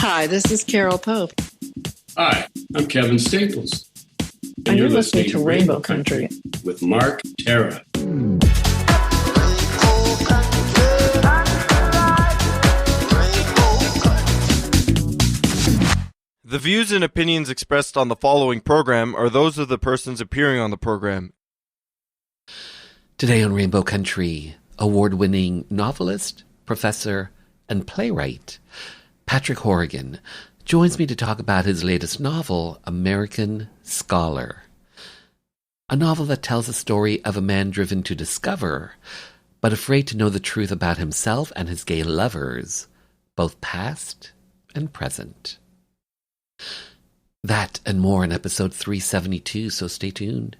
Hi, this is Carol Pope. Hi, I'm Kevin Staples. And you're listening to Rainbow Country with Mark Tara. The views and opinions expressed on the following program are those of the persons appearing on the program. Today on Rainbow Country, award-winning novelist, professor, and playwright Patrick Horrigan joins me to talk about his latest novel, American Scholar. A novel that tells the story of a man driven to discover, but afraid to know the truth about himself and his gay lovers, both past and present. That and more in episode 372, so stay tuned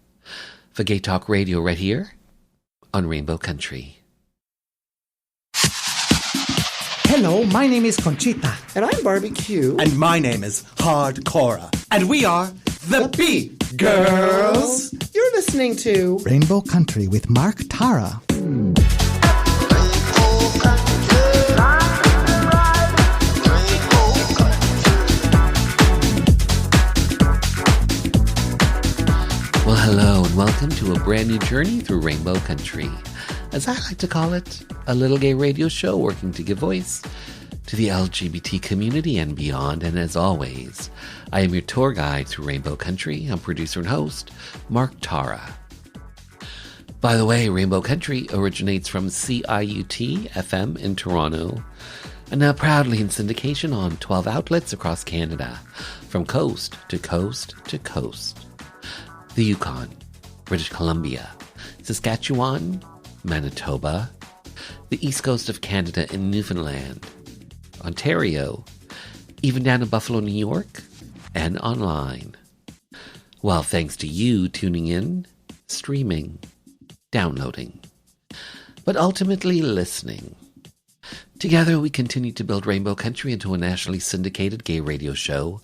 for Gay Talk Radio right here on Rainbow Country. Hello, my name is Conchita. And I'm Barbecue. And my name is Hardcora. And we are the Beat Girls. You're listening to Rainbow Country with Mark Tara. Well, hello and welcome to a brand new journey through Rainbow Country. As I like to call it, a little gay radio show working to give voice to the LGBT community and beyond. And as always, I am your tour guide through Rainbow Country. I'm producer and host, Mark Tara. By the way, Rainbow Country originates from CIUT FM in Toronto and now proudly in syndication on 12 outlets across Canada, from coast to coast to coast. The Yukon, British Columbia, Saskatchewan, Manitoba, the east coast of Canada in Newfoundland, Ontario, even down to Buffalo, New York, and online. Well, thanks to you tuning in, streaming, downloading, but ultimately listening. Together we continue to build Rainbow Country into a nationally syndicated gay radio show,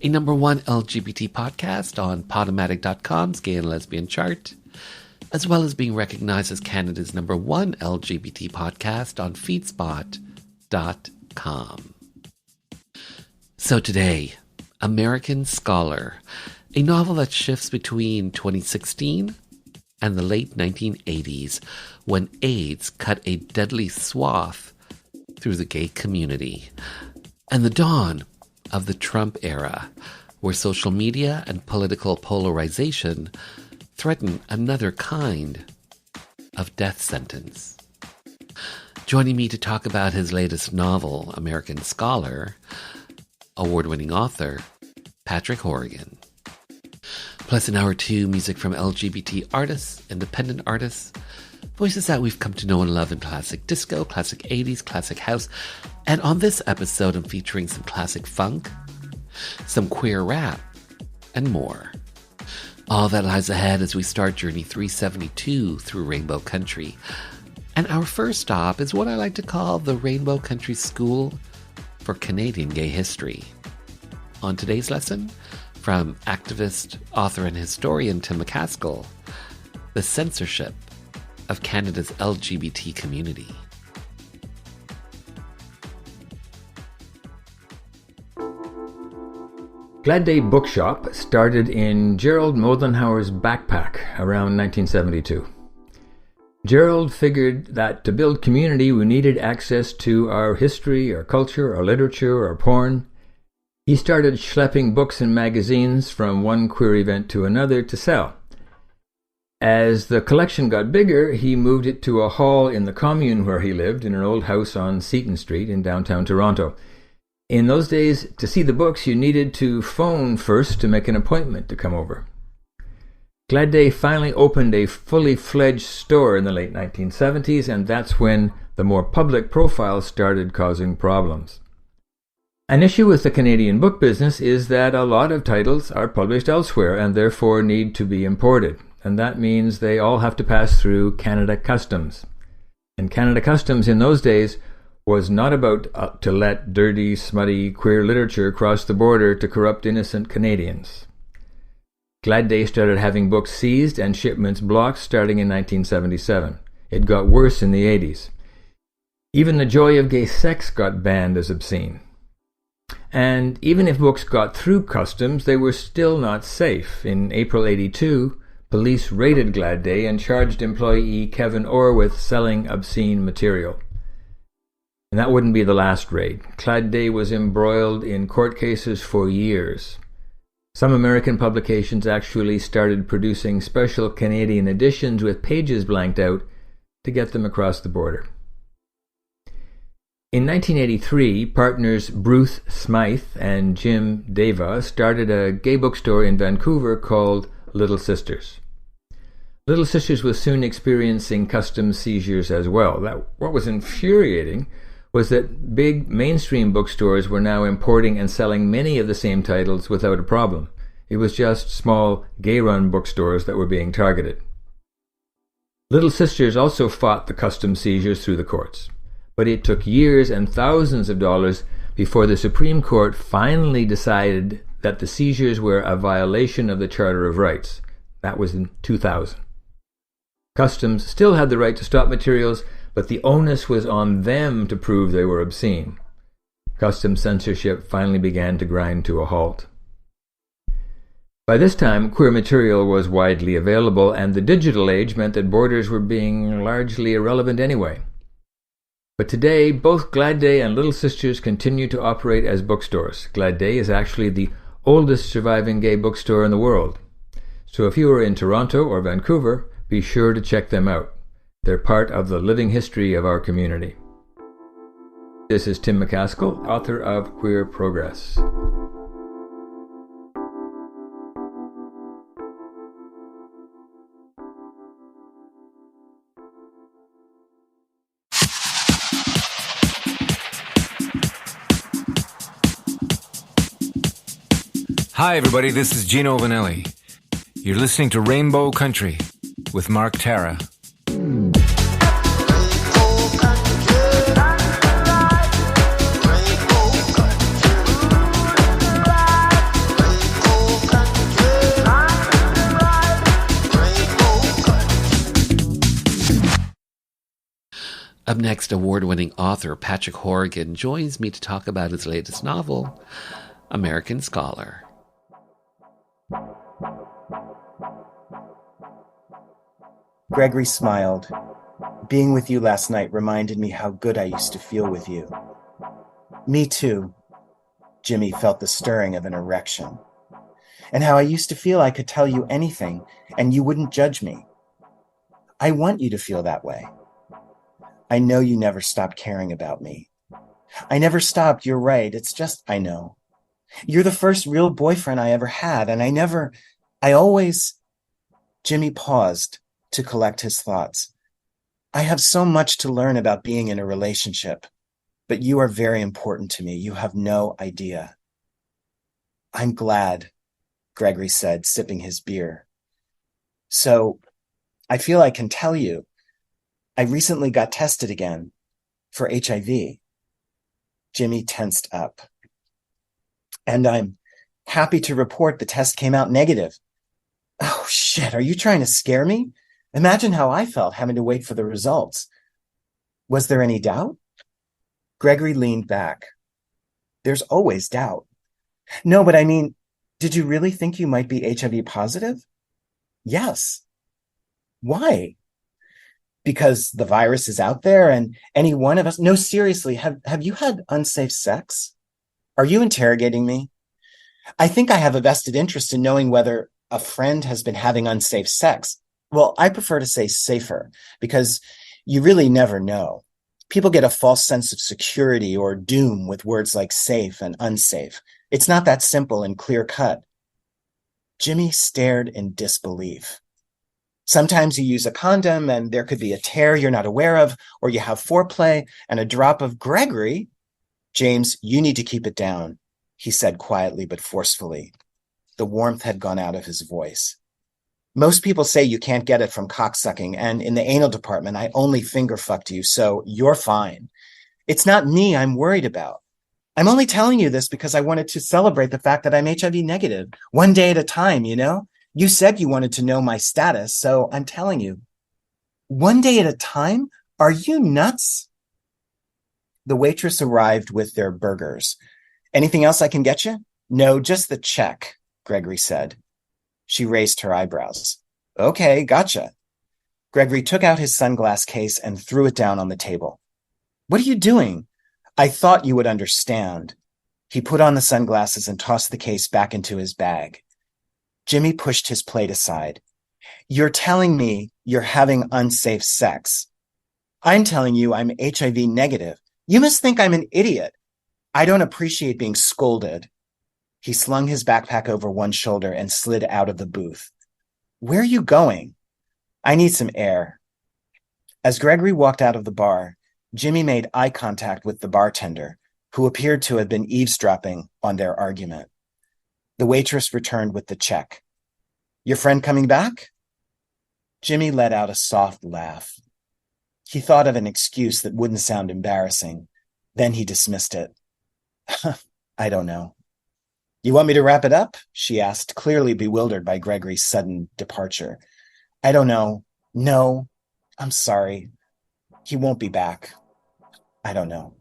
a #1 LGBT podcast on Podomatic.com's gay and lesbian chart, as well as being recognized as Canada's #1 LGBT podcast on Feedspot.com. So today, American Scholar, a novel that shifts between 2016 and the late 1980s, when AIDS cut a deadly swath through the gay community, and the dawn of the Trump era, where social media and political polarization threaten another kind of death sentence. Joining me to talk about his latest novel, American Scholar, award-winning author Patrick Horrigan. Plus in hour 2, music from LGBT artists, independent artists, voices that we've come to know and love in classic disco, classic 80s, classic house, and on this episode I'm featuring some classic funk, some queer rap, and more. All that lies ahead as we start Journey 372 through Rainbow Country. And our first stop is what I like to call the Rainbow Country School for Canadian Gay History. On today's lesson, from activist, author, and historian Tim McCaskill, the censorship of Canada's LGBT community. Glad Day Bookshop started in Gerald Moldenhauer's backpack around 1972. Gerald figured that to build community we needed access to our history, our culture, our literature, our porn. He started schlepping books and magazines from one queer event to another to sell. As the collection got bigger, he moved it to a hall in the commune where he lived, in an old house on Seton Street in downtown Toronto. In those days, to see the books, you needed to phone first to make an appointment to come over. Glad Day finally opened a fully fledged store in the late 1970s, and that's when the more public profiles started causing problems. An issue with the Canadian book business is that a lot of titles are published elsewhere and therefore need to be imported, and that means they all have to pass through Canada Customs. And Canada Customs in those days was not about to let dirty, smutty, queer literature cross the border to corrupt innocent Canadians. Glad Day started having books seized and shipments blocked starting in 1977. It got worse in the 80s. Even The Joy of Gay Sex got banned as obscene. And even if books got through customs, they were still not safe. In April '82, police raided Glad Day and charged employee Kevin Orr with selling obscene material. And that wouldn't be the last raid. Glad Day was embroiled in court cases for years. Some American publications actually started producing special Canadian editions with pages blanked out to get them across the border. In 1983, partners Bruce Smythe and Jim Deva started a gay bookstore in Vancouver called Little Sisters. Little Sisters was soon experiencing customs seizures as well. What was infuriating was that big mainstream bookstores were now importing and selling many of the same titles without a problem. It was just small, gay-run bookstores that were being targeted. Little Sisters also fought the customs seizures through the courts. But it took years and thousands of dollars before the Supreme Court finally decided that the seizures were a violation of the Charter of Rights. That was in 2000. Customs still had the right to stop materials, but the onus was on them to prove they were obscene. Customs censorship finally began to grind to a halt. By this time, queer material was widely available, and the digital age meant that borders were being largely irrelevant anyway. But today, both Glad Day and Little Sisters continue to operate as bookstores. Glad Day is actually the oldest surviving gay bookstore in the world. So if you are in Toronto or Vancouver, be sure to check them out. They're part of the living history of our community. This is Tim McCaskill, author of Queer Progress. Hi, everybody. This is Gino Vanelli. You're listening to Rainbow Country with Mark Tara. Up next, award-winning author Patrick Horrigan joins me to talk about his latest novel, American Scholar. Gregory smiled. Being with you last night reminded me how good I used to feel with you. Me too. Jimmy felt the stirring of an erection. And how I used to feel I could tell you anything and you wouldn't judge me. I want you to feel that way. I know you never stopped caring about me. I never stopped, you're right. It's just, I know. You're the first real boyfriend I ever had, and Jimmy paused to collect his thoughts. I have so much to learn about being in a relationship, but you are very important to me. You have no idea. I'm glad, Gregory said, sipping his beer. So I feel I can tell you, I recently got tested again for HIV. Jimmy tensed up. And I'm happy to report the test came out negative. Oh, shit, are you trying to scare me? Imagine how I felt having to wait for the results. Was there any doubt? Gregory leaned back. There's always doubt. No, but I mean, did you really think you might be HIV positive? Yes. Why? Because the virus is out there and any one of us... No, seriously, have you had unsafe sex? Are you interrogating me? I think I have a vested interest in knowing whether a friend has been having unsafe sex. Well, I prefer to say safer, because you really never know. People get a false sense of security or doom with words like safe and unsafe. It's not that simple and clear cut. Jimmy stared in disbelief. Sometimes you use a condom and there could be a tear you're not aware of, or you have foreplay and a drop of Gregory. James, you need to keep it down, he said quietly but forcefully. The warmth had gone out of his voice. Most people say you can't get it from cocksucking, and in the anal department, I only finger fucked you, so you're fine. It's not me I'm worried about. I'm only telling you this because I wanted to celebrate the fact that I'm HIV negative, one day at a time, you know? You said you wanted to know my status, so I'm telling you. One day at a time? Are you nuts? The waitress arrived with their burgers, Anything else I can get you? No, just the check, Gregory said. She raised her eyebrows. Okay, gotcha. Gregory took out his sunglass case and threw it down on the table. What are you doing? I thought you would understand. He put on the sunglasses and tossed the case back into his bag. Jimmy pushed his plate aside. You're telling me you're having unsafe sex. I'm telling you I'm HIV negative. You must think I'm an idiot. I don't appreciate being scolded. He slung his backpack over one shoulder and slid out of the booth. Where are you going? I need some air. As Gregory walked out of the bar, Jimmy made eye contact with the bartender, who appeared to have been eavesdropping on their argument. The waitress returned with the check. Your friend coming back? Jimmy let out a soft laugh. He thought of an excuse that wouldn't sound embarrassing. Then he dismissed it. I don't know. You want me to wrap it up? She asked, clearly bewildered by Gregory's sudden departure. I don't know. No, I'm sorry. He won't be back. I don't know.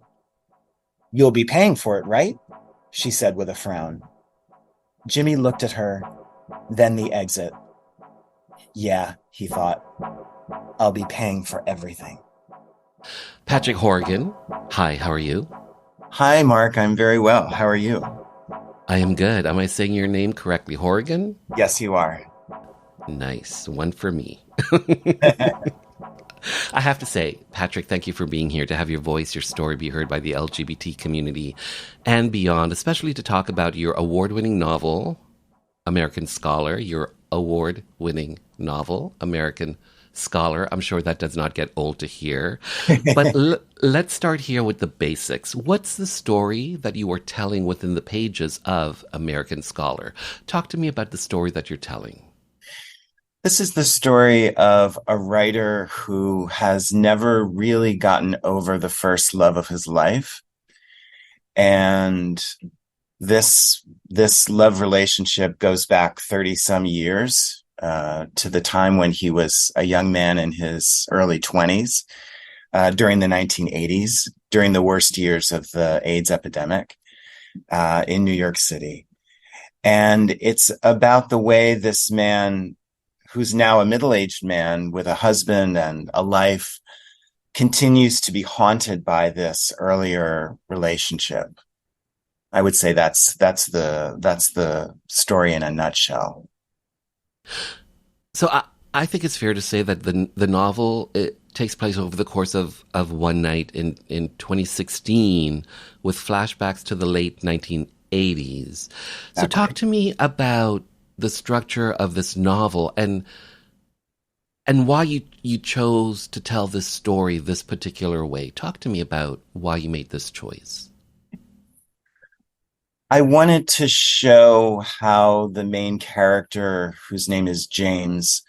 You'll be paying for it, right? She said with a frown. Jimmy looked at her, then the exit. Yeah, he thought. I'll be paying for everything. Patrick Horrigan, hi, how are you? Hi, Mark. I'm very well. How are you? I am good. Am I saying your name correctly? Horrigan? Yes, you are. Nice. One for me. I have to say, Patrick, thank you for being here to have your voice, your story be heard by the LGBT community and beyond, especially to talk about your award-winning novel, American Scholar, your award-winning novel, American Scholar. I'm sure that does not get old to hear. But let's start here with the basics. What's the story that you are telling within the pages of American Scholar? Talk to me about the story that you're telling. This is the story of a writer who has never really gotten over the first love of his life. And this love relationship goes back 30 some years to the time when he was a young man in his early 20s, during the 1980s, during the worst years of the AIDS epidemic in New York City. And it's about the way this man, who's now a middle-aged man with a husband and a life, continues to be haunted by this earlier relationship. I would say that's the story in a nutshell. So I think it's fair to say that the novel, it takes place over the course of one night in 2016 with flashbacks to the late 1980s. So talk to me about the structure of this novel and why you chose to tell this story this particular way. Talk to me about why you made this choice. I wanted to show how the main character, whose name is James,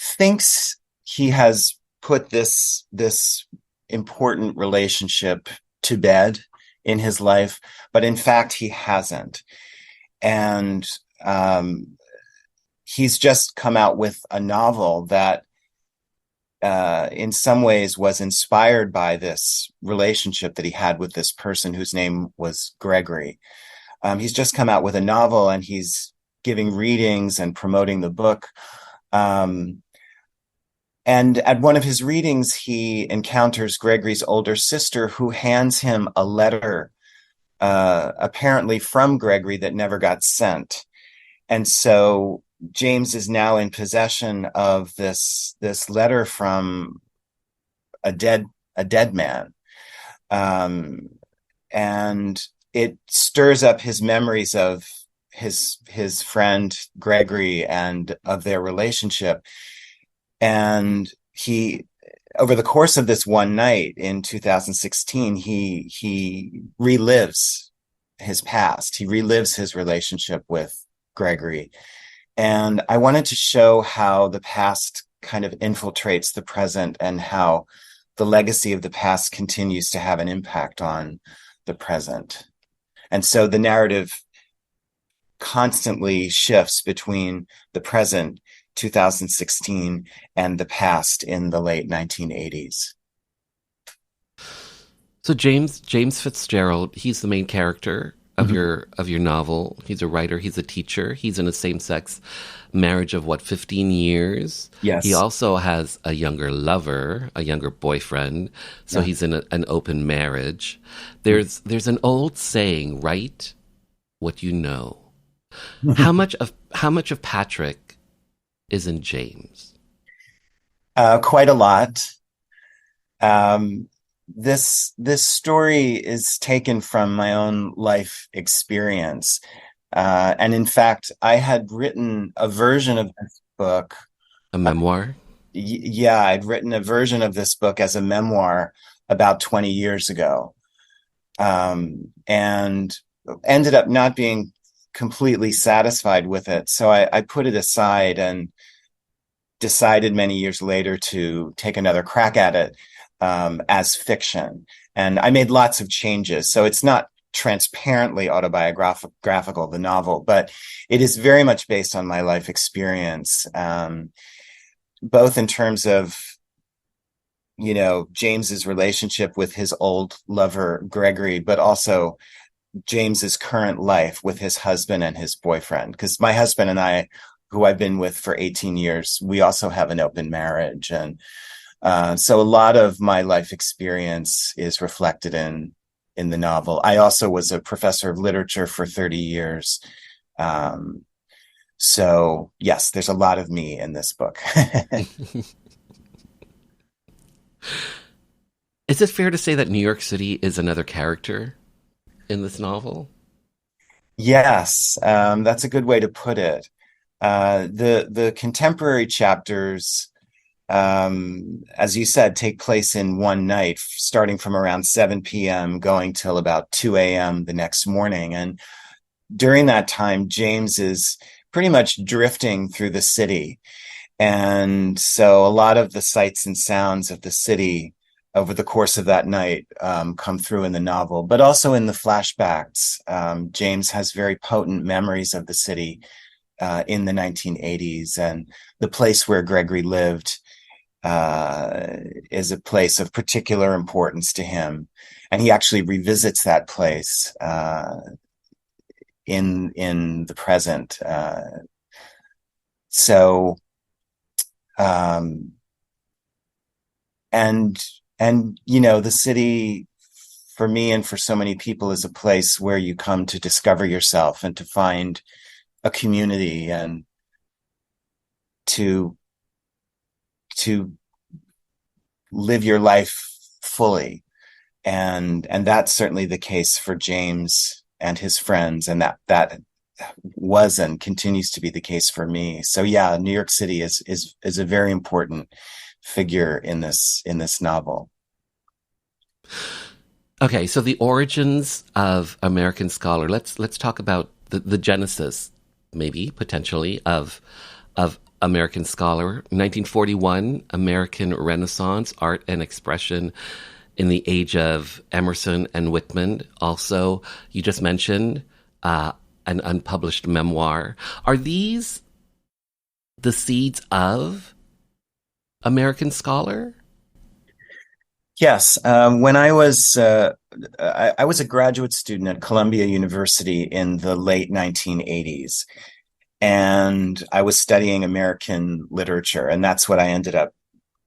thinks he has put this important relationship to bed in his life, but in fact he hasn't. And he's just come out with a novel that in some ways was inspired by this relationship that he had with this person whose name was Gregory. He's just come out with a novel and he's giving readings and promoting the book. And at one of his readings, he encounters Gregory's older sister, who hands him a letter, apparently from Gregory, that never got sent. And so James is now in possession of this letter from a dead man. And it stirs up his memories of his friend Gregory and of their relationship. And he, over the course of this one night in 2016, he relives his past. He relives his relationship with Gregory. And I wanted to show how the past kind of infiltrates the present and how the legacy of the past continues to have an impact on the present. And so the narrative constantly shifts between the present, 2016, and the past in the late 1980s. So James Fitzgerald, he's the main character of your novel. He's a writer, he's a teacher, he's in a same-sex marriage of 15 years. Yes. He also has a younger lover, a younger boyfriend. So he's in an open marriage. There's an old saying, write what you know. How much of Patrick is in James? Quite a lot. This story is taken from my own life experience. And in fact, I had written a version of this book. A memoir? Yeah, I'd written a version of this book as a memoir about 20 years ago. And ended up not being completely satisfied with it. So I put it aside and decided many years later to take another crack at it as fiction. And I made lots of changes. So it's not transparently autobiographical, the novel, but it is very much based on my life experience, both in terms of, James's relationship with his old lover, Gregory, but also James's current life with his husband and his boyfriend. Because my husband and I, who I've been with for 18 years, we also have an open marriage. And so a lot of my life experience is reflected in the novel. I also was a professor of literature for 30 years. So yes, there's a lot of me in this book. Is it fair to say that New York City is another character in this novel? Yes, that's a good way to put it. The contemporary chapters, as you said, take place in one night, starting from around 7 p.m., going till about 2 a.m. the next morning. And during that time, James is pretty much drifting through the city. And so a lot of the sights and sounds of the city over the course of that night come through in the novel, but also in the flashbacks. James has very potent memories of the city in the 1980s, and the place where Gregory lived is a place of particular importance to him, and he actually revisits that place in the present. And the city, for me and for so many people, is a place where you come to discover yourself and to find a community and to live your life fully. And that's certainly the case for James and his friends. And that was and continues to be the case for me. So yeah, New York City is a very important figure in this novel. Okay, so the origins of American Scholar. Let's talk about the genesis, maybe potentially, of American Scholar. 1941, American Renaissance, art and expression in the age of Emerson and Whitman. Also, you just mentioned an unpublished memoir. Are these the seeds of American Scholar? Yes. When I was a graduate student at Columbia University in the late 1980s, and I was studying American literature, and that's what I ended up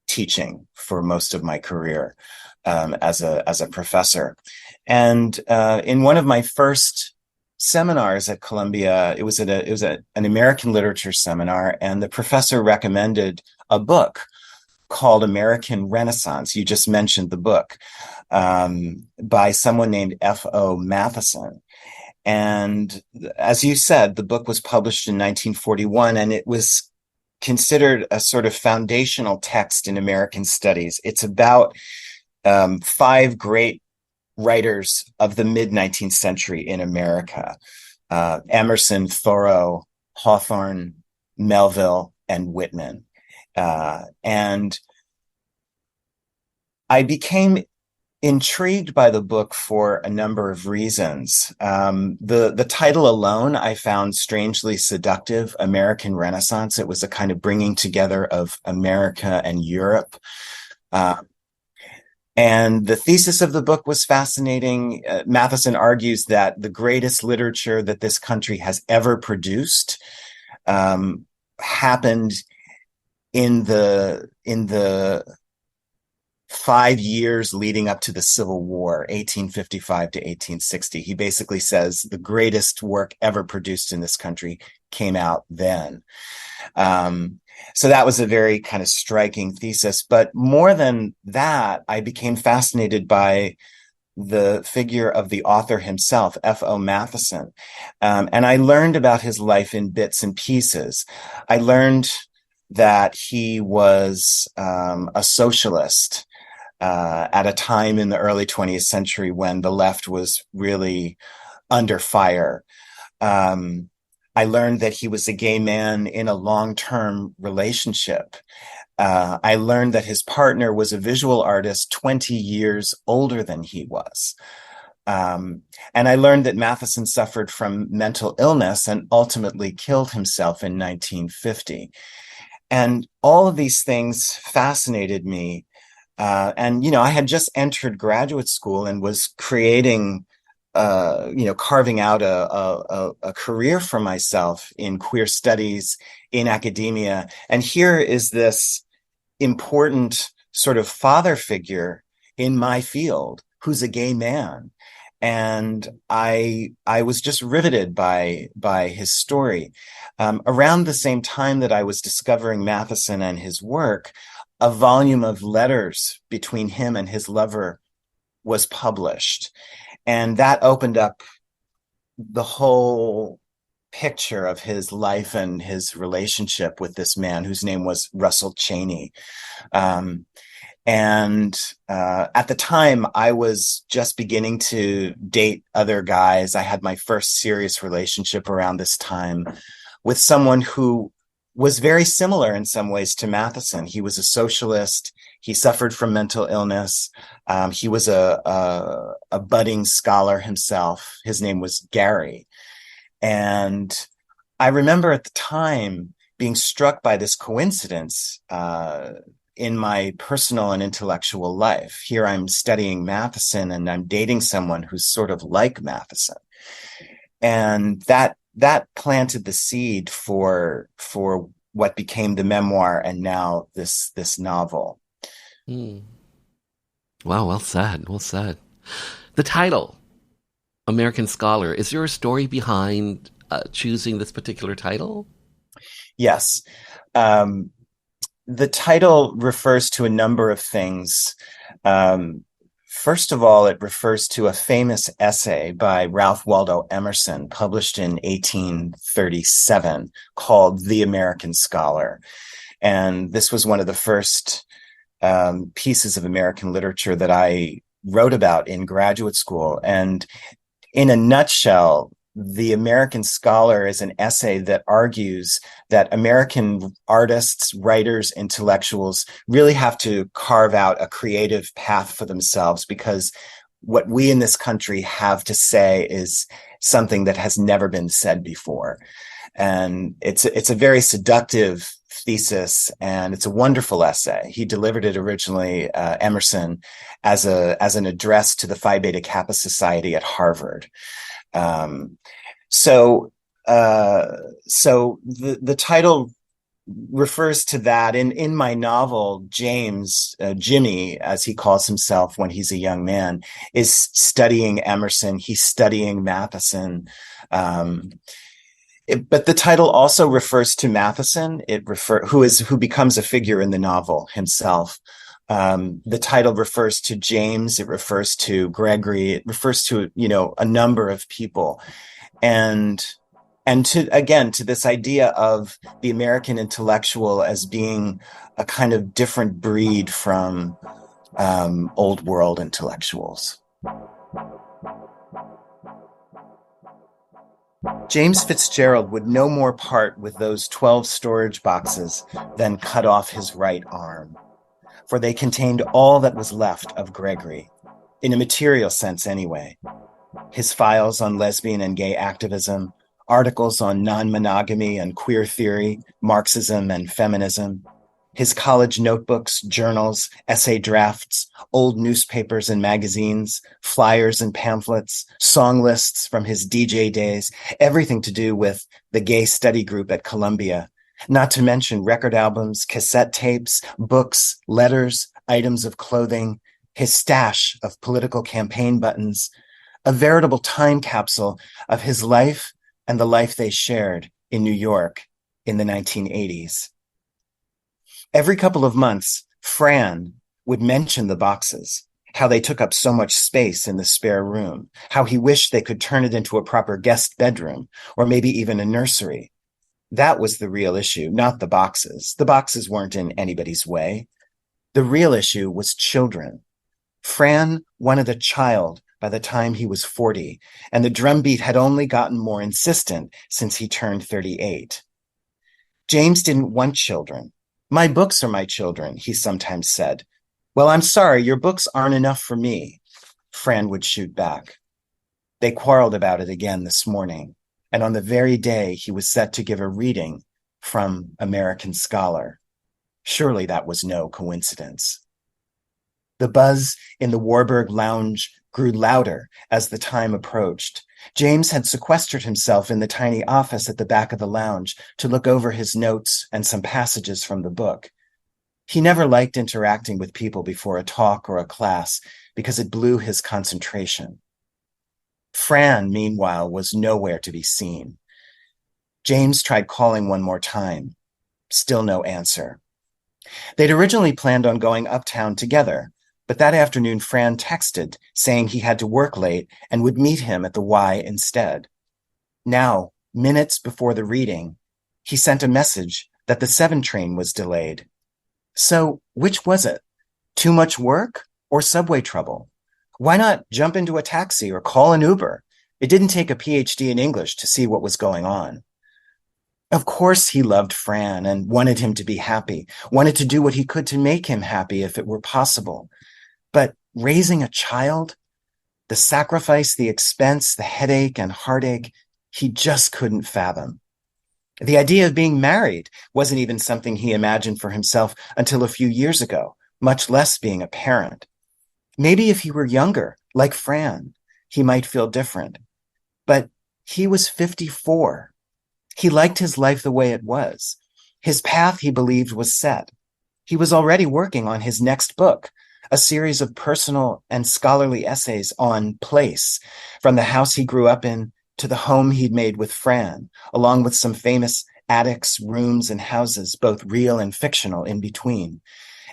teaching for most of my career as a professor. And in one of my first seminars at Columbia, it was an American literature seminar, and the professor recommended a book called American Renaissance. You just mentioned the book, by someone named F.O. Matheson. And as you said, the book was published in 1941, and it was considered a sort of foundational text in American studies. It's about 5 great writers of the mid-19th century in America: Emerson, Thoreau, Hawthorne, Melville, and Whitman. And I became intrigued by the book for a number of reasons. The title alone I found strangely seductive, American Renaissance. It was a kind of bringing together of America and Europe. And the thesis of the book was fascinating. Matheson argues that the greatest literature that this country has ever produced happened in the 5 years leading up to the Civil War, 1855 to 1860. He basically says the greatest work ever produced in this country came out then. So that was a very kind of striking thesis. But more than that, I became fascinated by the figure of the author himself, F.O. Matheson. And I learned about his life in bits and pieces. I learned that he was a socialist at a time in the early 20th century when the left was really under fire. I learned that he was a gay man in a long-term relationship. I learned that his partner was a visual artist 20 years older than he was. And I learned that Matheson suffered from mental illness and ultimately killed himself in 1950. And all of these things fascinated me. And, I had just entered graduate school and was creating carving out a career for myself in queer studies, in academia. And here is this important sort of father figure in my field who's a gay man. And I was just riveted by his story. Around the same time that I was discovering Matheson and his work, a volume of letters between him and his lover was published. And that opened up the whole picture of his life and his relationship with this man whose name was Russell Cheney. And at the time, I was just beginning to date other guys. I had my first serious relationship around this time with someone who was very similar in some ways to Matheson. He was a socialist. He suffered from mental illness. He was a budding scholar himself. His name was Gary. And I remember at the time being struck by this coincidence in my personal and intellectual life. Here I'm studying Matheson and I'm dating someone who's sort of like Matheson. And that planted the seed for what became the memoir and now this novel. Wow, well said. The title, American Scholar, is there a story behind choosing this particular title? Yes. The title refers to a number of things. First of all, it refers to a famous essay by Ralph Waldo Emerson, published in 1837, called The American Scholar. And this was one of the first pieces of American literature that I wrote about in graduate school. And in a nutshell, The American Scholar is an essay that argues that American artists, writers, intellectuals really have to carve out a creative path for themselves, because what we in this country have to say is something that has never been said before. And it's a very seductive thesis, and it's a wonderful essay. He delivered it originally, Emerson, as an address to the Phi Beta Kappa Society at Harvard. So the title refers to that. In my novel, James, Jimmy, as he calls himself when he's a young man, is studying Emerson. He's studying Matheson. But the title also refers to Matheson, who becomes a figure in the novel himself. The title refers to James, it refers to Gregory, it refers to, a number of people. And to this idea of the American intellectual as being a kind of different breed from old world intellectuals. James Fitzgerald would no more part with those 12 storage boxes than cut off his right arm, for they contained all that was left of Gregory, in a material sense anyway. His files on lesbian and gay activism, articles on non-monogamy and queer theory, Marxism and feminism, His college notebooks, journals, essay drafts, old newspapers and magazines, flyers and pamphlets, song lists from his DJ days, everything to do with the gay study group at Columbia, not to mention record albums, cassette tapes, books, letters, items of clothing, his stash of political campaign buttons, a veritable time capsule of his life and the life they shared in New York in the 1980s. Every couple of months, Fran would mention the boxes, how they took up so much space in the spare room, how he wished they could turn it into a proper guest bedroom, or maybe even a nursery. That was the real issue, not the boxes. The boxes weren't in anybody's way. The real issue was children. Fran wanted a child by the time he was 40, and the drumbeat had only gotten more insistent since he turned 38. James didn't want children. My books are my children, he sometimes said. Well, I'm sorry, your books aren't enough for me, Fran would shoot back. They quarreled about it again this morning, and on the very day he was set to give a reading from American Scholar. Surely that was no coincidence. The buzz in the Warburg Lounge grew louder as the time approached. James had sequestered himself in the tiny office at the back of the lounge to look over his notes and some passages from the book. He never liked interacting with people before a talk or a class because it blew his concentration. Fran, meanwhile, was nowhere to be seen. James tried calling one more time. Still no answer. They'd originally planned on going uptown together, but that afternoon Fran texted saying he had to work late and would meet him at the Y instead. Now, minutes before the reading, he sent a message that the 7 train was delayed. So, which was it? Too much work or subway trouble? Why not jump into a taxi or call an Uber? It didn't take a PhD in English to see what was going on. Of course he loved Fran and wanted him to be happy, wanted to do what he could to make him happy if it were possible. But raising a child, the sacrifice, the expense, the headache and heartache, he just couldn't fathom. The idea of being married wasn't even something he imagined for himself until a few years ago, much less being a parent. Maybe if he were younger, like Fran, he might feel different. But he was 54. He liked his life the way it was. His path, he believed, was set. He was already working on his next book, a series of personal and scholarly essays on place, from the house he grew up in to the home he'd made with Fran, along with some famous attics, rooms, and houses, both real and fictional, in between.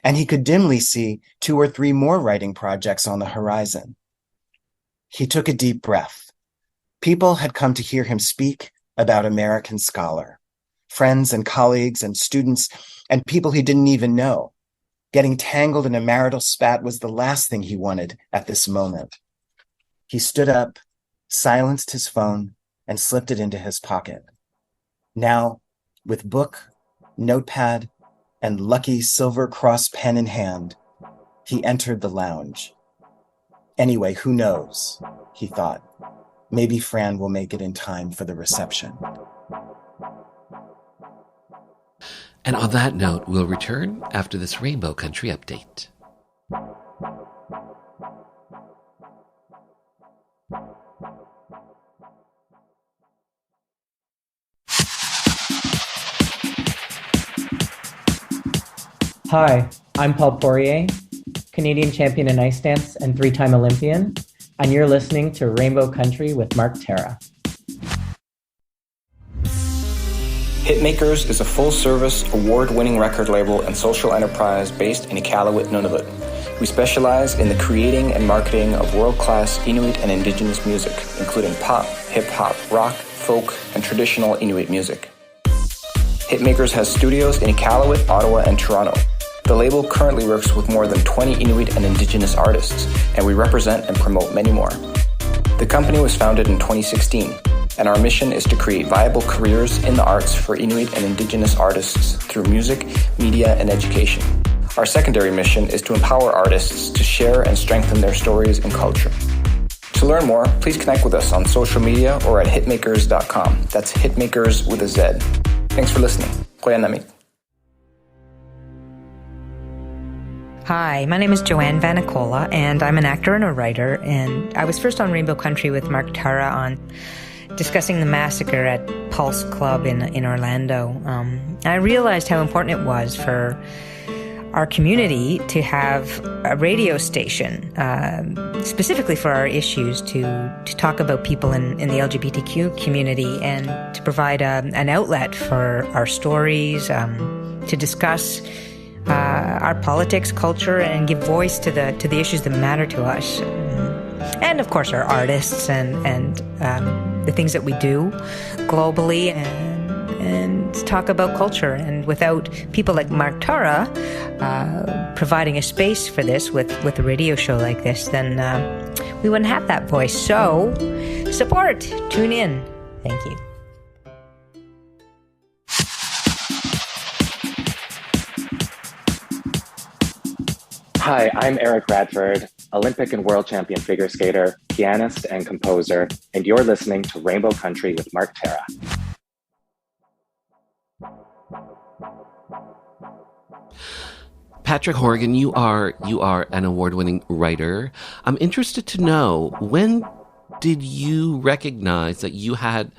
And he could dimly see 2 or 3 more writing projects on the horizon. He took a deep breath. People had come to hear him speak about American Scholar. Friends and colleagues and students and people he didn't even know. Getting tangled in a marital spat was the last thing he wanted at this moment. He stood up, silenced his phone, and slipped it into his pocket. Now, with book, notepad, and lucky silver cross pen in hand, he entered the lounge. Anyway, who knows, he thought. Maybe Fran will make it in time for the reception. And on that note, we'll return after this Rainbow Country update. Hi, I'm Paul Poirier, Canadian champion in ice dance and 3-time Olympian, and you're listening to Rainbow Country with Mark Terra. Hitmakers is a full-service, award-winning record label and social enterprise based in Iqaluit, Nunavut. We specialize in the creating and marketing of world-class Inuit and Indigenous music, including pop, hip-hop, rock, folk, and traditional Inuit music. Hitmakers has studios in Iqaluit, Ottawa, and Toronto. The label currently works with more than 20 Inuit and Indigenous artists, and we represent and promote many more. The company was founded in 2016, and our mission is to create viable careers in the arts for Inuit and Indigenous artists through music, media, and education. Our secondary mission is to empower artists to share and strengthen their stories and culture. To learn more, please connect with us on social media or at hitmakers.com. That's Hitmakers with a Z. Thanks for listening. Koyanamit. Hi, my name is Joanne Vanicola, and I'm an actor and a writer, and I was first on Rainbow Country with Mark Tara on discussing the massacre at Pulse Club in Orlando. I realized how important it was for our community to have a radio station, specifically for our issues, to talk about people in the LGBTQ community and to provide an outlet for our stories, to discuss our politics, culture, and give voice to the issues that matter to us. And of course our artists and the things that we do globally, and talk about culture. And without people like Mark Tara providing a space for this with a radio show like this, then we wouldn't have that voice. So support, tune in. Thank you. Hi, I'm Eric Radford, Olympic and world champion figure skater, pianist, and composer, and you're listening to Rainbow Country with Mark Tara. Patrick Horrigan, you are an award-winning writer. I'm interested to know, when did you recognize that you had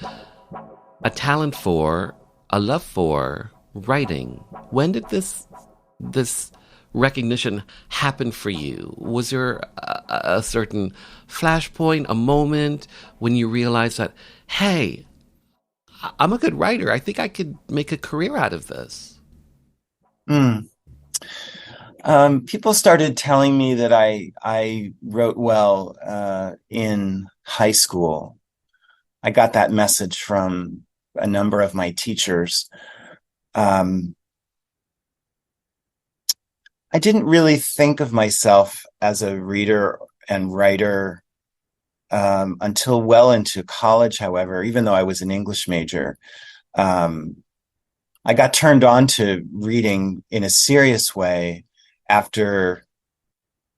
a talent for, a love for writing? When did this recognition happen for you? Was there a certain flashpoint, a moment when you realized that, hey, I'm a good writer. I think I could make a career out of this? People started telling me that I wrote well in high school. I got that message from a number of my teachers. I didn't really think of myself as a reader and writer until well into college, however, even though I was an English major. I got turned on to reading in a serious way after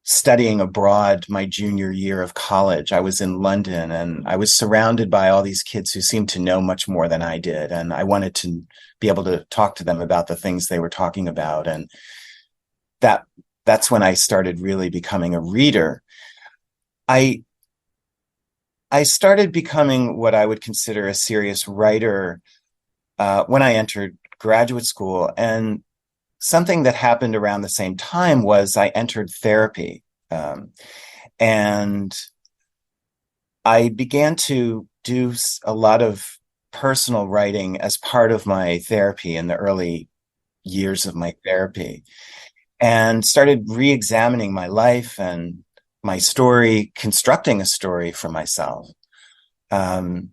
studying abroad my junior year of college. I was in London, and I was surrounded by all these kids who seemed to know much more than I did. And I wanted to be able to talk to them about the things they were talking about. And that's when I started really becoming a reader. I started becoming what I would consider a serious writer when I entered graduate school. And something that happened around the same time was I entered therapy. And I began to do a lot of personal writing as part of my therapy in the early years of my therapy, and started re-examining my life and my story, constructing a story for myself. And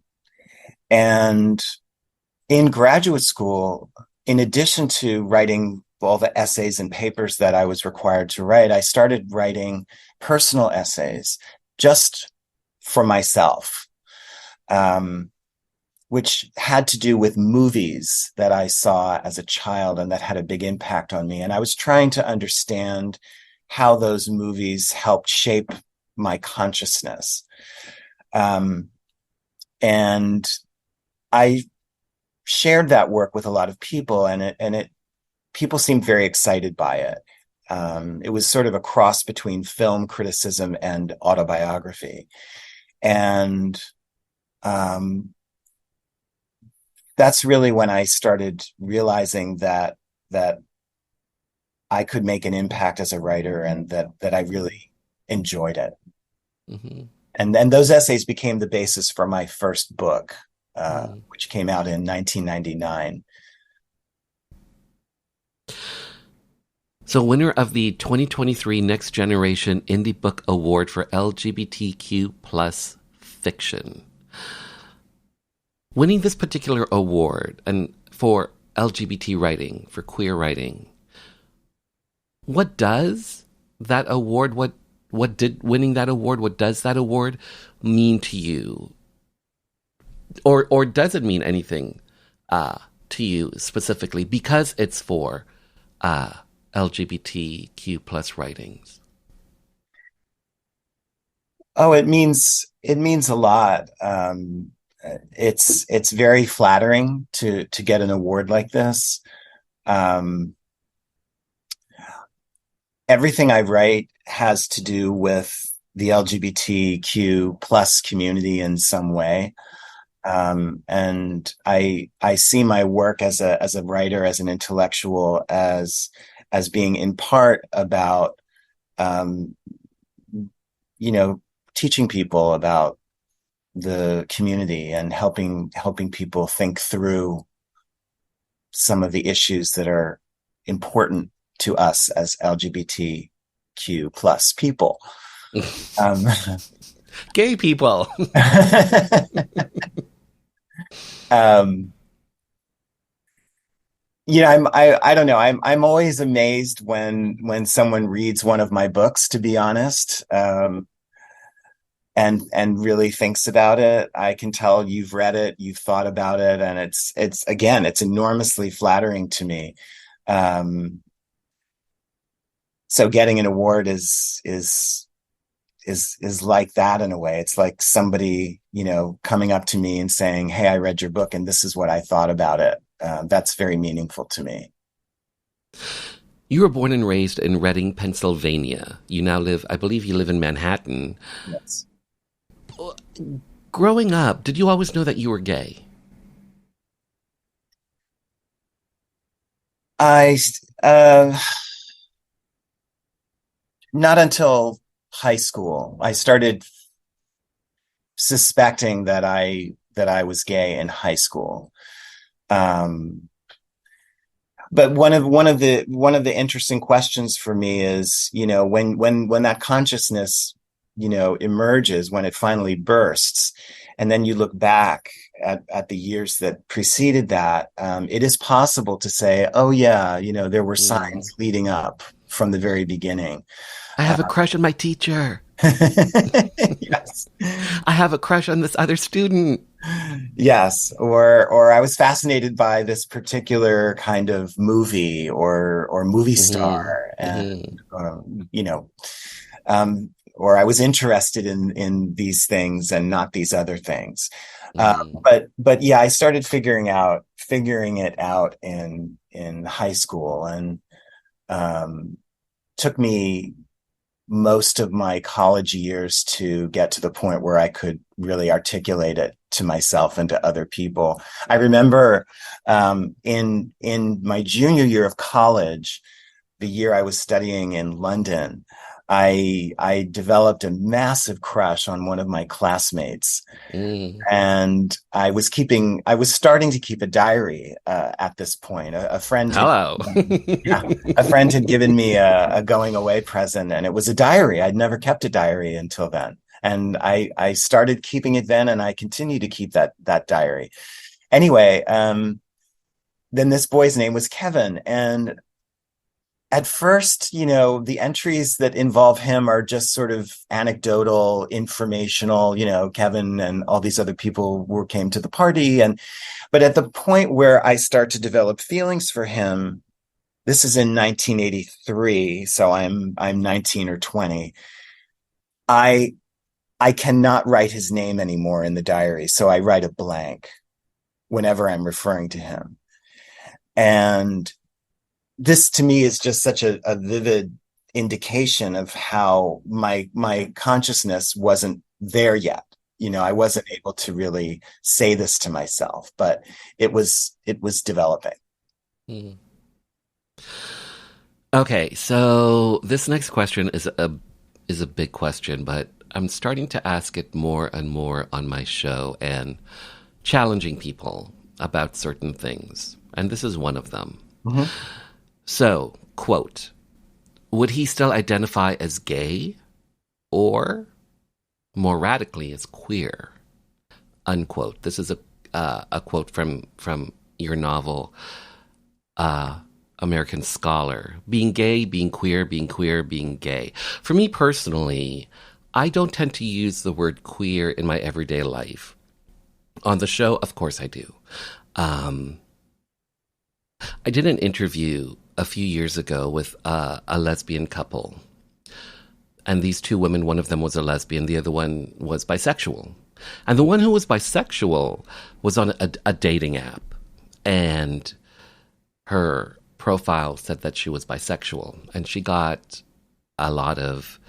in graduate school, in addition to writing all the essays and papers that I was required to write, I started writing personal essays just for myself, which had to do with movies that I saw as a child and that had a big impact on me. And I was trying to understand how those movies helped shape my consciousness. And I shared that work with a lot of people, and people seemed very excited by it. It was sort of a cross between film criticism and autobiography. And that's really when I started realizing that I could make an impact as a writer, and that I really enjoyed it. Mm-hmm. And then those essays became the basis for my first book, which came out in 1999. So, winner of the 2023 Next Generation Indie Book Award for LGBTQ plus fiction. Winning this particular award, and for LGBT writing, for queer writing, what does that award, what did winning that award, what does that award mean to you? Or does it mean anything to you specifically because it's for LGBTQ plus writings? Oh, it means a lot. It's very flattering to get an award like this. And everything I write has to do with the LGBTQ plus community in some way. And I see my work as a writer, as an intellectual, as being in part about, teaching people about the community and helping people think through some of the issues that are important to us as LGBTQ plus people. Gay people. I don't know. I'm always amazed when someone reads one of my books, to be honest, and really thinks about it. I can tell you've read it, you've thought about it, and it's enormously flattering to me. So getting an award is like that in a way. It's like somebody, coming up to me and saying, "Hey, I read your book and this is what I thought about it." That's very meaningful to me. You were born and raised in Reading, Pennsylvania. You now I believe you live in Manhattan. Yes. Growing up, did you always know that you were gay? Not until high school. I started suspecting that I was gay in high school. But one of the interesting questions for me is, when that consciousness, emerges, when it finally bursts, and then you look back at the years that preceded that, it is possible to say, oh yeah, there were signs leading up from the very beginning. I have a crush on my teacher. Yes. I have a crush on this other student. Yes. Or I was fascinated by this particular kind of movie or movie star, and or I was interested in these things and not these other things. But yeah, I started figuring it out in high school, and took me most of my college years to get to the point where I could really articulate it to myself and to other people. I remember in my junior year of college, the year I was studying in London, I developed a massive crush on one of my classmates, and I was starting to keep a diary at this point. A friend had given me a going away present, and it was a diary. I'd never kept a diary until then, and I started keeping it then, and I continue to keep that diary. Anyway, then this boy's name was Kevin, and at first, the entries that involve him are just sort of anecdotal, informational, Kevin and all these other people came to the party. But at the point where I start to develop feelings for him, this is in 1983. So I'm 19 or 20. I cannot write his name anymore in the diary. So I write a blank whenever I'm referring to him. And this to me is just such a vivid indication of how my consciousness wasn't there yet. I wasn't able to really say this to myself, but it was developing. Okay, so this next question is a big question, but I'm starting to ask it more and more on my show and challenging people about certain things, and this is one of them. Mm-hmm. So, quote, would he still identify as gay or more radically as queer? Unquote. This is a quote from your novel, American Scholar. Being gay, being queer, being gay. For me personally, I don't tend to use the word queer in my everyday life. On the show, of course I do. I did an interview a few years ago with a lesbian couple. And these two women, one of them was a lesbian, the other one was bisexual. And the one who was bisexual was on a dating app. And her profile said that she was bisexual. And she got a lot of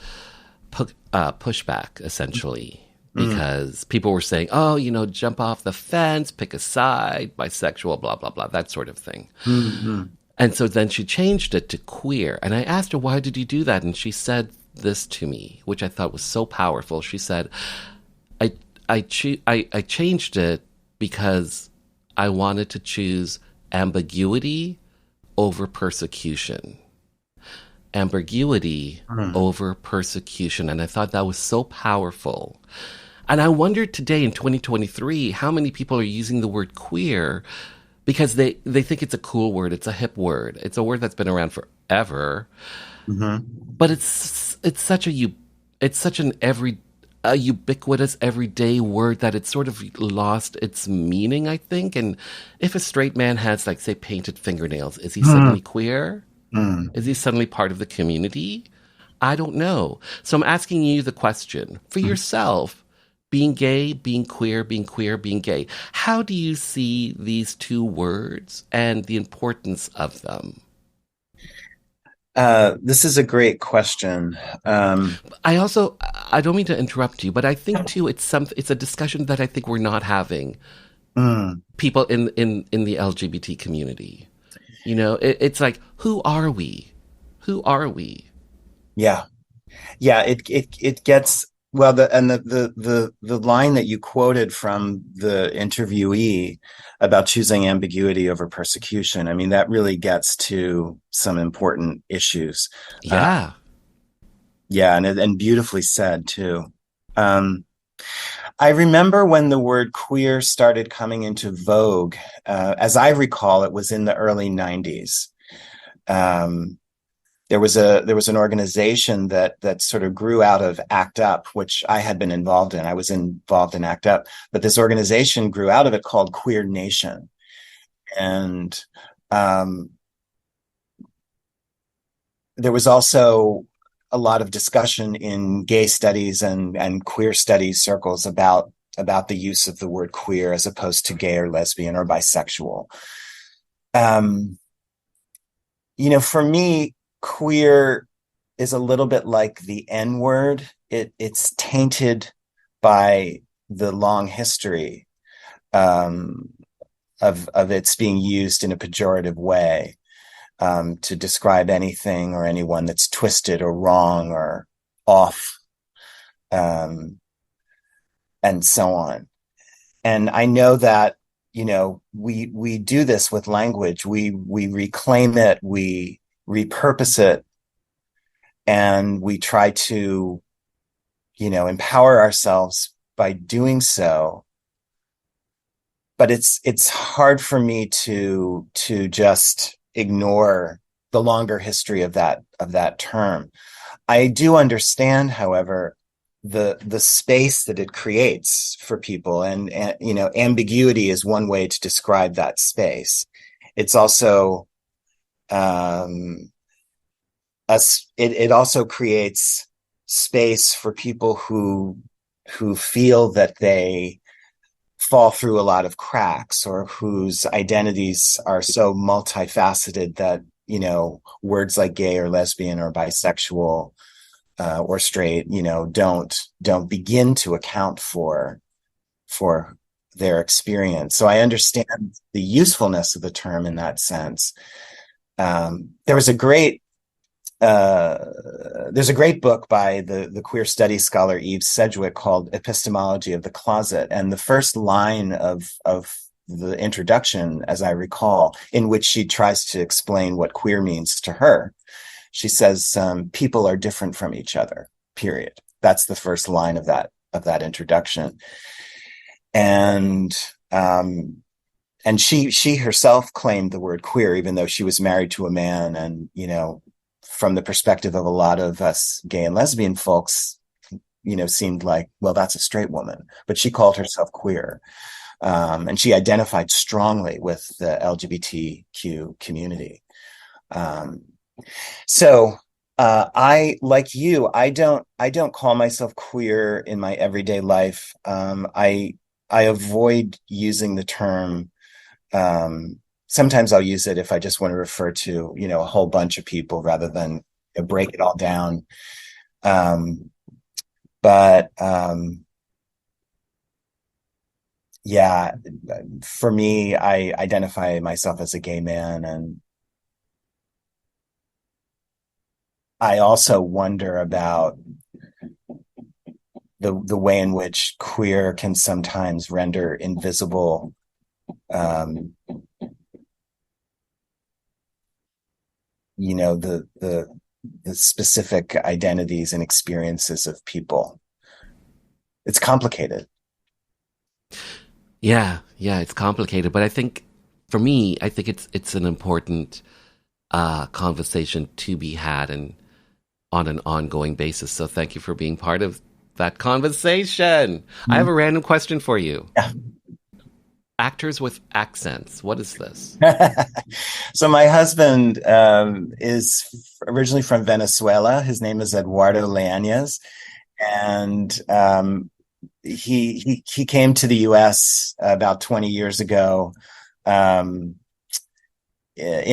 pushback, essentially, because people were saying, oh, jump off the fence, pick a side, bisexual, blah, blah, blah, that sort of thing. Mm-hmm. And so then she changed it to queer. And I asked her, why did you do that? And she said this to me, which I thought was so powerful. She said, I changed it because I wanted to choose ambiguity over persecution. Ambiguity over persecution. And I thought that was so powerful. And I wondered today in 2023, how many people are using the word queer because they think it's a cool word. It's a hip word. It's a word that's been around forever. Mm-hmm. But it's such a ubiquitous everyday word that it's sort of lost its meaning, I think. And if a straight man has, like, say, painted fingernails, is he suddenly queer? Is he suddenly part of the community? I don't know. So I'm asking you the question for yourself, being gay, being queer, being gay. How do you see these two words and the importance of them? This is a great question. I don't mean to interrupt you, but I think too it's a discussion that I think we're not having. People in the LGBT community, it's like, who are we? Who are we? Yeah. It gets well. The line that you quoted from the interviewee about choosing ambiguity over persecution, I mean, that really gets to some important issues. Yeah. And beautifully said too. I remember when the word queer started coming into vogue. As I recall, it was in the early 90s. There was an organization that sort of grew out of ACT UP, which I had been involved in. I was involved in ACT UP, but this organization grew out of it called HOUR Nation. And there was also a lot of discussion in gay studies and queer studies circles about the use of the word queer as opposed to gay or lesbian or bisexual. For me, queer is a little bit like the N word. It's tainted by the long history of its being used in a pejorative way to describe anything or anyone that's twisted or wrong or off, and so on. And I know that we do this with language. We reclaim it, we repurpose it, and we try to, empower ourselves by doing so. But it's hard for me to just ignore the longer history of that term. I do understand, however, the space that it creates for people, and ambiguity is one way to describe that space. It's also it also creates space for people who feel that they fall through a lot of cracks, or whose identities are so multifaceted that words like gay or lesbian or bisexual or straight don't begin to account for their experience. So I understand the usefulness of the term in that sense. There's a great book by the queer studies scholar Eve Sedgwick called Epistemology of the Closet. And the first line of the introduction, as I recall, in which she tries to explain what queer means to her, she says, people are different from each other, period. That's the first line of that introduction. And she herself claimed the word queer, even though she was married to a man. And, from the perspective of a lot of us gay and lesbian folks, seemed like, well, that's a straight woman, but she called herself queer. And she identified strongly with the LGBTQ community. So I, like you, I don't call myself queer in my everyday life. I avoid using the term. Sometimes I'll use it if I just want to refer to, a whole bunch of people rather than break it all down. But yeah, for me, I identify myself as a gay man, and I also wonder about the way in which queer can sometimes render invisible the specific identities and experiences of people. It's complicated. Yeah, it's complicated, but I think for me, I think it's an important conversation to be had and on an ongoing basis. So thank you for being part of that conversation. Mm-hmm. I have a random question for you. Yeah. Actors with accents. What is this? So my husband is originally from Venezuela. His name is Eduardo Leañez, and he came to the U.S. about 20 years ago in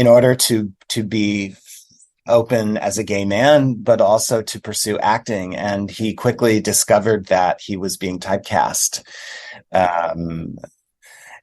order to be open as a gay man, but also to pursue acting. And he quickly discovered that he was being typecast.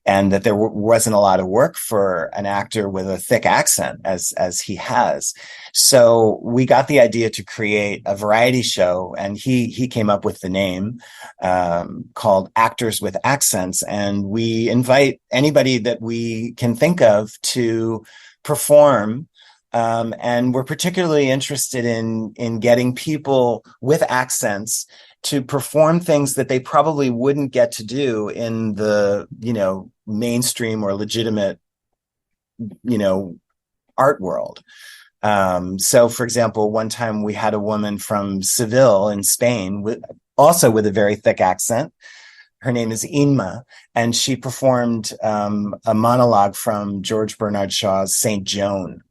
And that there wasn't a lot of work for an actor with a thick accent as he has. So we got the idea to create a variety show, and he came up with the name called Actors with Accents. And we invite anybody that we can think of to perform. And we're particularly interested in getting people with accents to perform things that they probably wouldn't get to do in the, mainstream or legitimate, art world. So, for example, one time we had a woman from Seville in Spain with a very thick accent. Her name is Inma, and she performed a monologue from George Bernard Shaw's Saint Joan.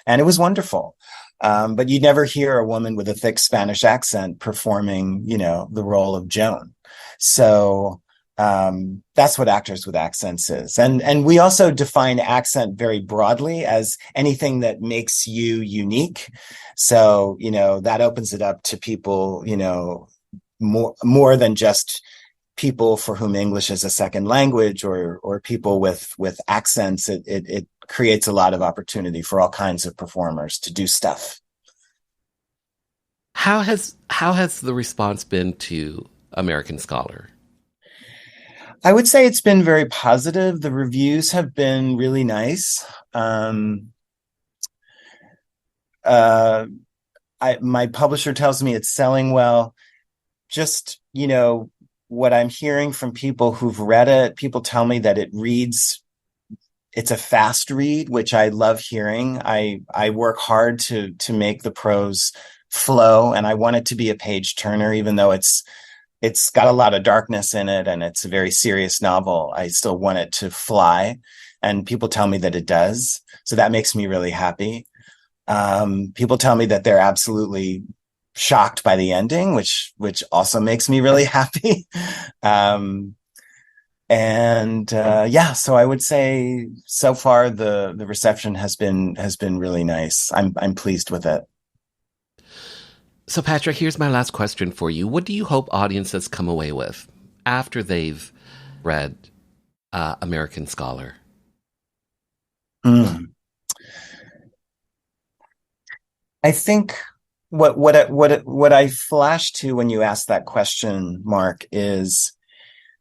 And it was wonderful. But you'd never hear a woman with a thick Spanish accent performing, the role of Joan. So that's what Actors with Accents is. And we also define accent very broadly as anything that makes you unique. So, that opens it up to people, more than just people for whom English is a second language or people with accents. It creates a lot of opportunity for all kinds of performers to do stuff. How has the response been to American Scholar? I would say it's been very positive. The reviews have been really nice. My publisher tells me it's selling well. Just, what I'm hearing from people who've read it, people tell me that it's a fast read, which I love hearing. I work hard to make the prose flow, and I want it to be a page turner, even though it's got a lot of darkness in it and it's a very serious novel. I still want it to fly, and people tell me that it does. So that makes me really happy. People tell me that they're absolutely shocked by the ending, which also makes me really happy. So I would say so far the reception has been really nice. I'm pleased with it. So Patrick, here's my last question for you. What do you hope audiences come away with after they've read American Scholar? I think what I flash to when you ask that question, Mark, is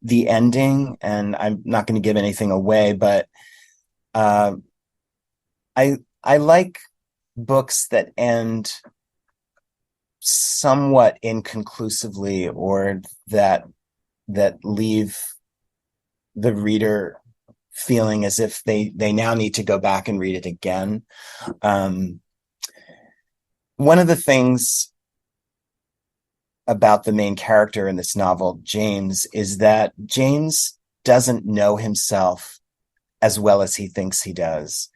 the ending, and I'm not going to give anything away, but I like books that end somewhat inconclusively, or that leave the reader feeling as if they now need to go back and read it again. One of the things about the main character in this novel, James, is that James doesn't know himself as well as he thinks he does.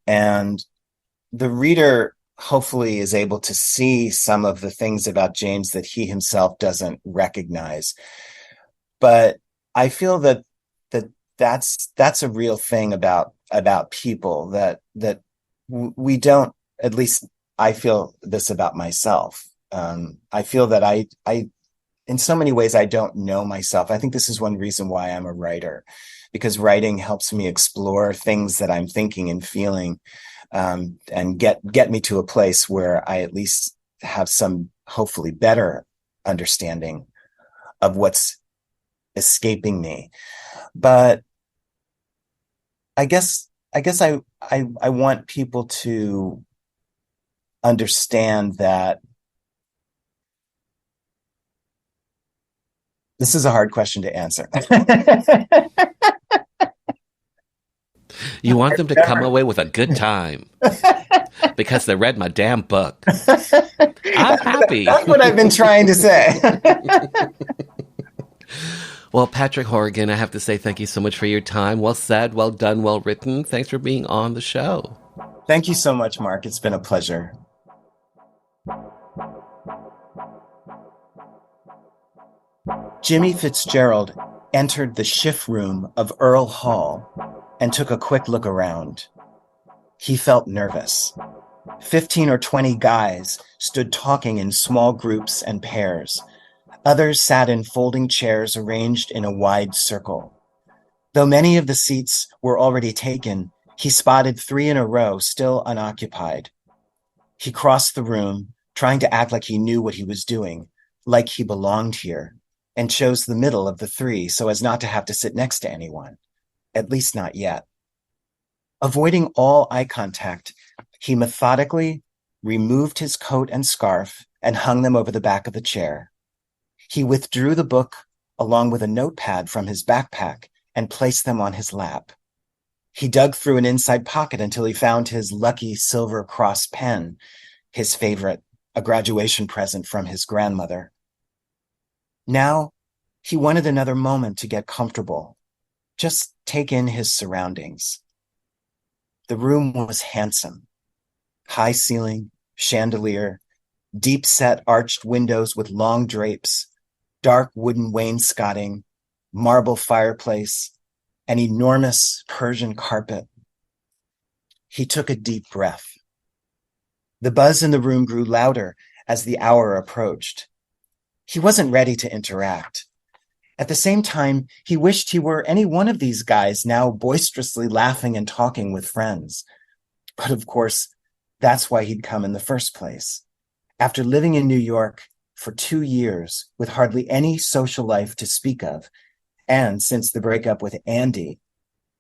And the reader hopefully is able to see some of the things about James that he himself doesn't recognize. But I feel that's a real thing about people, that we don't, at least I feel this about myself. I feel that I, in so many ways, I don't know myself. I think this is one reason why I'm a writer, because writing helps me explore things that I'm thinking and feeling, and get me to a place where I at least have some hopefully better understanding of what's escaping me. But I guess I want people to understand that this is a hard question to answer. You want them to come away with a good time because they read my damn book. I'm happy. That's what I've been trying to say. Well, Patrick Horrigan, I have to say thank you so much for your time. Well said, well done, well written. Thanks for being on the show. Thank you so much, Mark. It's been a pleasure. Jimmy Fitzgerald entered the shift room of Earl Hall and took a quick look around. He felt nervous. 15 or 20 guys stood talking in small groups and pairs. Others sat in folding chairs arranged in a wide circle. Though many of the seats were already taken, he spotted 3 in a row still unoccupied. He crossed the room, trying to act like he knew what he was doing, like he belonged here, and chose the middle of the 3 so as not to have to sit next to anyone, at least not yet. Avoiding all eye contact, he methodically removed his coat and scarf and hung them over the back of the chair. He withdrew the book along with a notepad from his backpack and placed them on his lap. He dug through an inside pocket until he found his lucky silver cross pen, his favorite, a graduation present from his grandmother. Now, he wanted another moment to get comfortable, just take in his surroundings. The room was handsome. High ceiling, chandelier, deep-set arched windows with long drapes, dark wooden wainscoting, marble fireplace, an enormous Persian carpet. He took a deep breath. The buzz in the room grew louder as the hour approached. He wasn't ready to interact. At the same time, he wished he were any one of these guys now boisterously laughing and talking with friends. But of course, that's why he'd come in the first place. After living in New York for 2 years with hardly any social life to speak of, and since the breakup with Andy,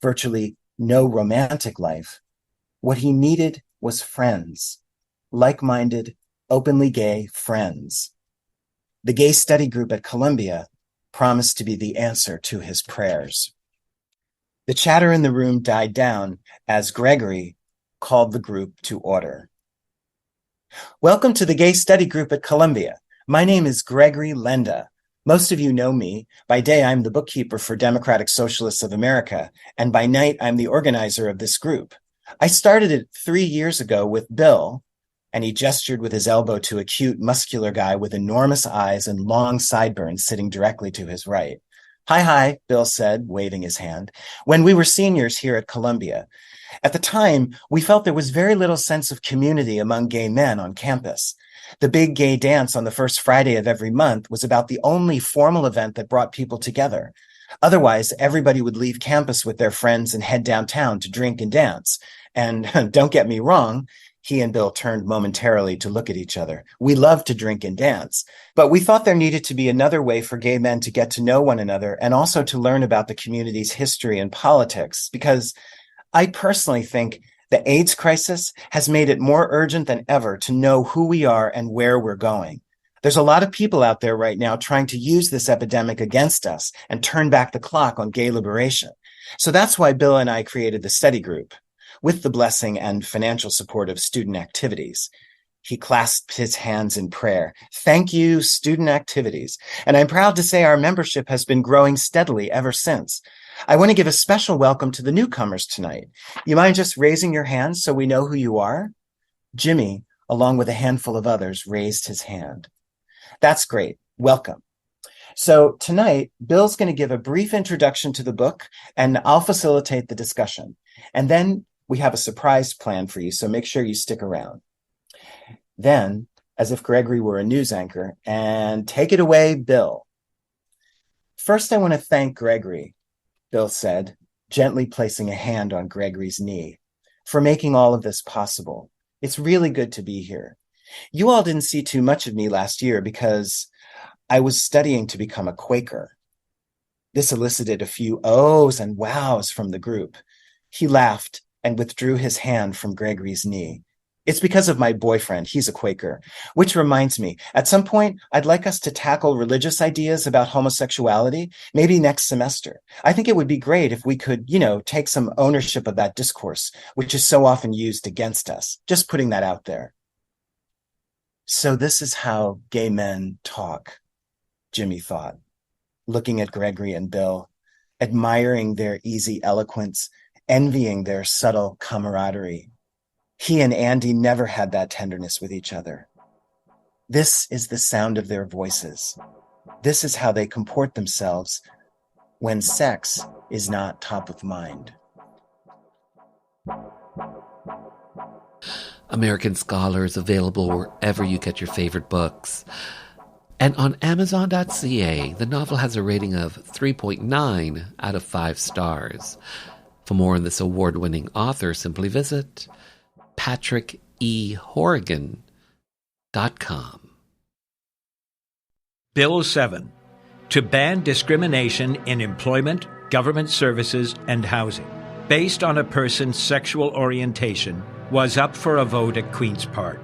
virtually no romantic life, what he needed was friends, like-minded, openly gay friends. The gay study group at Columbia promised to be the answer to his prayers. The chatter in the room died down as Gregory called the group to order. Welcome to the gay study group at Columbia. My name is Gregory Lenda. Most of you know me. By day, I'm the bookkeeper for Democratic Socialists of America, and by night, I'm the organizer of this group. I started it 3 years ago with Bill, and he gestured with his elbow to a cute, muscular guy with enormous eyes and long sideburns sitting directly to his right. Hi, Bill said, waving his hand, when we were seniors here at Columbia. At the time, we felt there was very little sense of community among gay men on campus. The big gay dance on the first Friday of every month was about the only formal event that brought people together. Otherwise, everybody would leave campus with their friends and head downtown to drink and dance. And don't get me wrong, he and Bill turned momentarily to look at each other. We loved to drink and dance, but we thought there needed to be another way for gay men to get to know one another and also to learn about the community's history and politics, because I personally think the AIDS crisis has made it more urgent than ever to know who we are and where we're going. There's a lot of people out there right now trying to use this epidemic against us and turn back the clock on gay liberation. So that's why Bill and I created the study group, with the blessing and financial support of student activities. He clasped his hands in prayer. Thank you, student activities. And I'm proud to say our membership has been growing steadily ever since. I want to give a special welcome to the newcomers tonight. You mind just raising your hands so we know who you are? Jimmy, along with a handful of others, raised his hand. That's great. Welcome. So tonight, Bill's going to give a brief introduction to the book, and I'll facilitate the discussion. And then we have a surprise plan for you, so make sure you stick around. Then, as if Gregory were a news anchor, and take it away, Bill. First, I want to thank Gregory, Bill said, gently placing a hand on Gregory's knee, for making all of this possible. It's really good to be here. You all didn't see too much of me last year because I was studying to become a Quaker. This elicited a few ohs and wows from the group. He laughed and withdrew his hand from Gregory's knee. It's because of my boyfriend. He's a Quaker. Which reminds me, at some point, I'd like us to tackle religious ideas about homosexuality, maybe next semester. I think it would be great if we could, take some ownership of that discourse, which is so often used against us. Just putting that out there. So this is how gay men talk, Jimmy thought, looking at Gregory and Bill, admiring their easy eloquence, envying their subtle camaraderie. He and Andy never had that tenderness with each other. This is the sound of their voices. This is how they comport themselves when sex is not top of mind. American Scholar is available wherever you get your favorite books. And on Amazon.ca, the novel has a rating of 3.9 out of 5 stars. For more on this award-winning author, simply visit PatrickEHorrigan.com. Bill 7, to ban discrimination in employment, government services, and housing, based on a person's sexual orientation, was up for a vote at Queen's Park.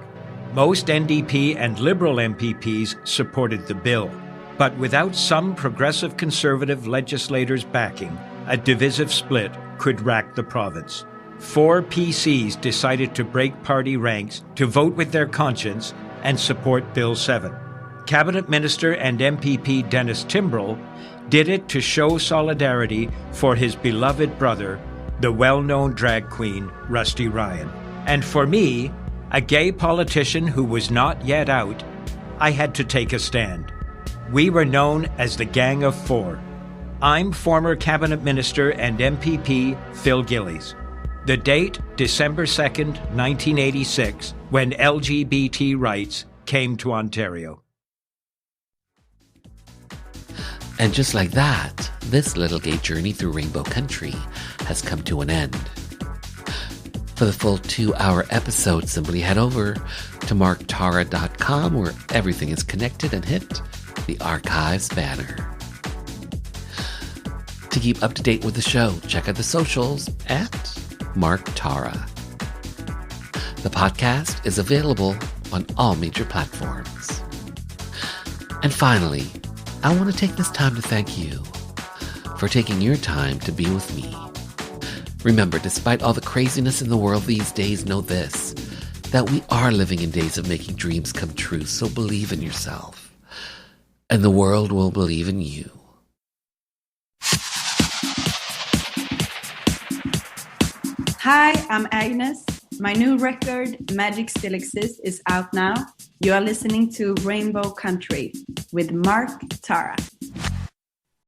Most NDP and Liberal MPPs supported the bill, but without some progressive Conservative legislators' backing, a divisive split could rack the province. 4 PCs decided to break party ranks to vote with their conscience and support Bill 7. Cabinet Minister and MPP Dennis Timbrell did it to show solidarity for his beloved brother, the well-known drag queen Rusty Ryan. And for me, a gay politician who was not yet out, I had to take a stand. We were known as the Gang of Four. I'm former Cabinet Minister and MPP Phil Gillies. The date, December 2nd, 1986, when LGBT rights came to Ontario. And just like that, this little gay journey through Rainbow Country has come to an end. For the full 2-hour episode, simply head over to marktara.com where everything is connected and hit the archives banner. To keep up to date with the show, check out the socials at Mark Tara. The podcast is available on all major platforms. And finally, I want to take this time to thank you for taking your time to be with me. Remember, despite all the craziness in the world these days, know this, that we are living in days of making dreams come true, so believe in yourself, and the world will believe in you. Hi, I'm Agnes. My new record, Magic Still Exists, is out now. You are listening to Rainbow Country with Mark Tara.